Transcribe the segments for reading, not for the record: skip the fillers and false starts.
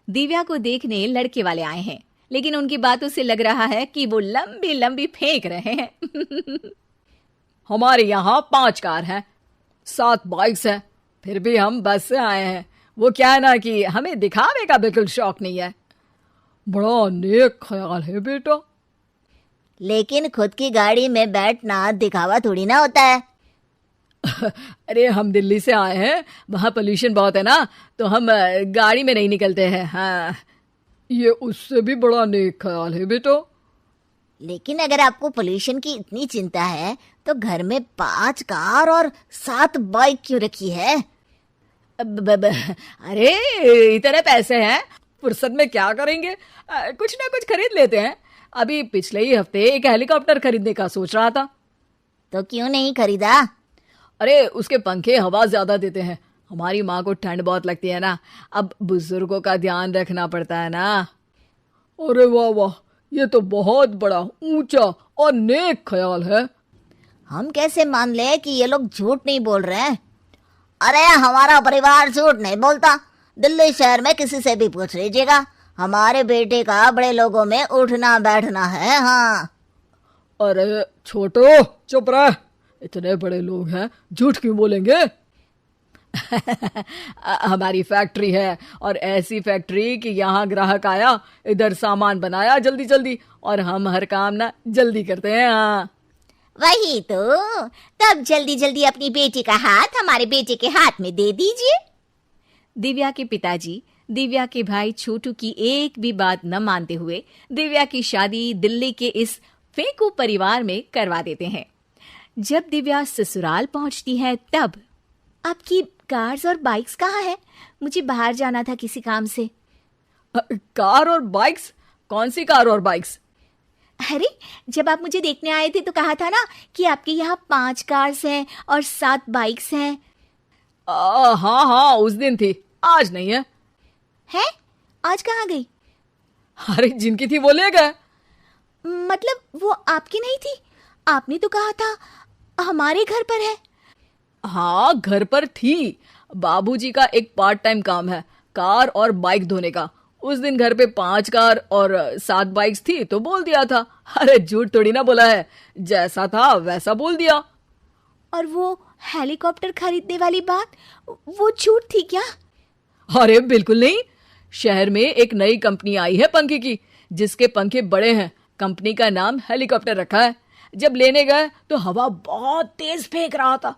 दिव्या को देखने लड़के वाले आए हैं, लेकिन उनकी बातों से लग रहा है कि वो लंबी लंबी फेंक रहे हैं। हमारे यहाँ 5 कार हैं, 7 बाइक्स हैं, फिर भी हम बस से आए हैं। वो क्या है ना कि हमें दिखावे का बिल्कुल शौक नहीं है। बड़ा नेक ख्याल है बेटा। लेकिन खुद की गाड़ी में बैठना दिखावा थोड़ी ना होता है। अरे हम दिल्ली से आए हैं, वहाँ पोल्यूशन बहुत है ना, तो हम गाड़ी में नहीं निकलते हैं। हाँ, ये उससे भी बड़ा नेक ख्याल है बेटा। लेकिन अगर आपको पोल्यूशन की इतनी चिंता है तो घर में 5 कार और 7 बाइक क्यों रखी है? अरे इतने पैसे हैं, फुर्सत में क्या करेंगे, कुछ ना कुछ खरीद लेते हैं। अभी पिछले ही हफ्ते एक हेलीकॉप्टर खरीदने का सोच रहा था। तो क्यों नहीं खरीदा? अरे उसके पंखे हवा ज्यादा देते हैं, हमारी माँ को ठंड बहुत लगती है ना, अब बुजुर्गों का ध्यान रखना पड़ता है ना। अरे वाह वाह, ये तो बहुत बड़ा ऊंचा और नेक ख्याल है। हम कैसे मान ले कि ये लोग झूठ नहीं बोल रहे हैं? अरे हमारा परिवार झूठ नहीं बोलता। दिल्ली शहर में किसी से भी पूछ लीजिएगा, हमारे बेटे का बड़े लोगों में उठना बैठना है। हाँ। अरे छोटो चुप रह, इतने बड़े लोग हैं, झूठ क्यों बोलेंगे? हमारी फैक्ट्री है, और ऐसी फैक्ट्री कि यहाँ ग्राहक आया, इधर सामान बनाया जल्दी जल्दी, और हम हर काम ना जल्दी करते हैं। हाँ वही तो, तब जल्दी जल्दी अपनी बेटी का हाथ हमारे बेटे के हाथ में दे दीजिए। दिव्या के पिताजी दिव्या के भाई छोटू की एक भी बात न मानते हुए दिव्या की शादी दिल्ली के इस फेंकू परिवार में करवा देते हैं। जब दिव्या ससुराल पहुंचती है तब आपकी कार्स और बाइक्स कहाँ है? मुझे बाहर जाना था किसी काम से। कार और बाइक्स? कौन सी कार और बाइक्स? अरे जब आप मुझे देखने आए थे तो कहा था ना कि आपके यहाँ 5 कार्स हैं और 7 बाइक्स हैं। हाँ हाँ, उस दिन थी, आज नहीं है। है? आज कहाँ गई? अरे जिनकी थी वो ले गए। मतलब वो आपकी नहीं थी? आपने तो कहा था हमारे घर पर है। हाँ घर पर थी, बाबूजी का एक पार्ट टाइम काम है कार और बाइक धोने का। उस दिन घर पे 5 कार और 7 बाइक्स थी तो बोल दिया था। अरे झूठ थोड़ी ना बोला है, जैसा था वैसा बोल दिया। और वो हेलीकॉप्टर खरीदने वाली बात, वो झूठ थी क्या? अरे बिल्कुल नहीं, शहर में एक नई कंपनी आई है पंखे की, जिसके पंखे बड़े हैं, कंपनी का नाम हेलीकॉप्टर रखा है। जब लेने गए तो हवा बहुत तेज फेंक रहा था,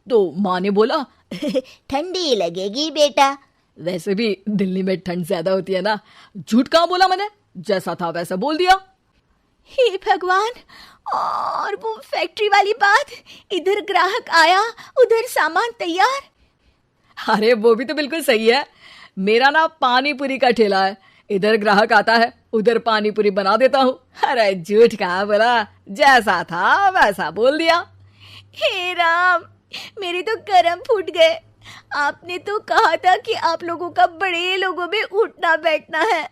तो माँ ने बोला ठंडी लगेगी बेटा। वैसे भी दिल्ली में ठंड ज्यादा होती है ना। झूठ कहाँ बोला मैंने, जैसा था वैसा बोल दिया। हे भगवान, और वो फैक्ट्री वाली बात, इधर ग्राहक आया उधर सामान तैयार। अरे वो भी तो बिल्कुल सही है, मेरा ना पानी पूरी का ठेला है, इधर ग्राहक आता है उधर पानी पूरी बना देता हूँ। अरे झूठ कहाँ बोला, जैसा था वैसा बोल दिया। हे राम, मेरे तो कर्म फूट गए। आपने तो कहा था कि आप लोगों का बड़े लोगों में उठना बैठना है।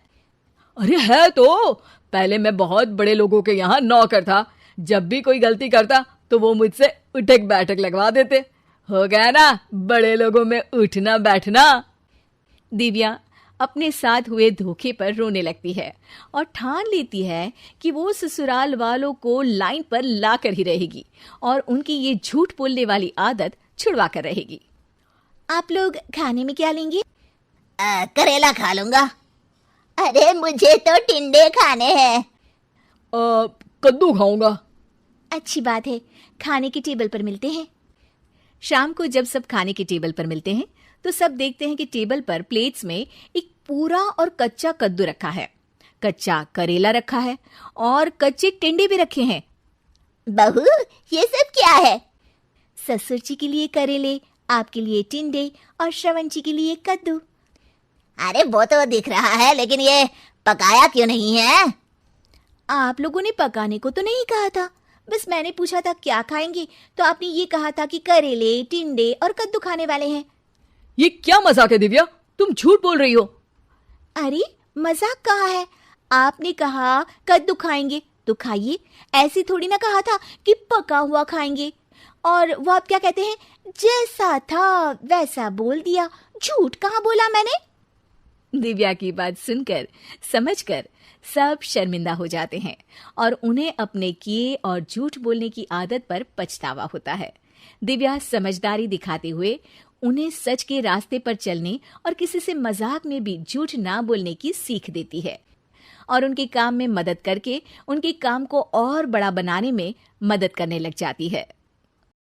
अरे है तो, पहले मैं बहुत बड़े लोगों के यहाँ नौकर था, जब भी कोई गलती करता तो वो मुझसे उठक बैठक लगवा देते। हो गया ना बड़े लोगों में उठना बैठना। दिव्या अपने साथ हुए धोखे पर रोने लगती है और ठान लेती है कि वो ससुराल वालों को लाइन पर लाकर ही रहेगी और उनकी ये झूठ बोलने वाली आदत छुड़वा कर रहेगी। आप लोग खाने में क्या लेंगे? करेला खा लूंगा। अरे मुझे तो टिंडे खाने हैं। कद्दू खाऊंगा। अच्छी बात है, खाने के टेबल पर मिलते हैं। शाम को जब सब खाने के टेबल पर मिलते हैं तो सब देखते हैं कि टेबल पर प्लेट्स में एक पूरा और कच्चा कद्दू रखा है, कच्चा करेला रखा है और कच्चे टिंडे भी रखे हैं। बहू ये सब क्या है? ससुर जी के लिए करेले, आपके लिए टिंडे और श्रवण जी के लिए कद्दू। अरे वो तो दिख रहा है, लेकिन ये पकाया क्यों नहीं है? आप लोगों ने पकाने को तो नहीं कहा था, बस मैंने पूछा था क्या खाएंगे, तो आपने ये कहा था कि करेले, टिंडे और कद्दू खाने वाले हैं। ये क्या मजाक है दिव्या, तुम झूठ बोल रही हो। अरे मजाक कहाँ है, आपने कहा कद्दू खाएंगे तो खाइए, ऐसी थोड़ी ना कहा था कि पका हुआ खाएंगे। और वो आप क्या कहते हैं, जैसा था वैसा बोल दिया। झूठ कहाँ बोला मैंने? दिव्या की बात सुनकर, समझकर सब शर्मिंदा हो जाते हैं और उन्हें अपने किए और झूठ बोलने की आदत पर पछतावा होता है। दिव्या समझदारी दिखाते हुए उन्हें सच के रास्ते पर चलने और किसी से मजाक में भी झूठ ना बोलने की सीख देती है और उनके काम में मदद करके उनके काम को और बड़ा बनाने में मदद करने लग जाती है।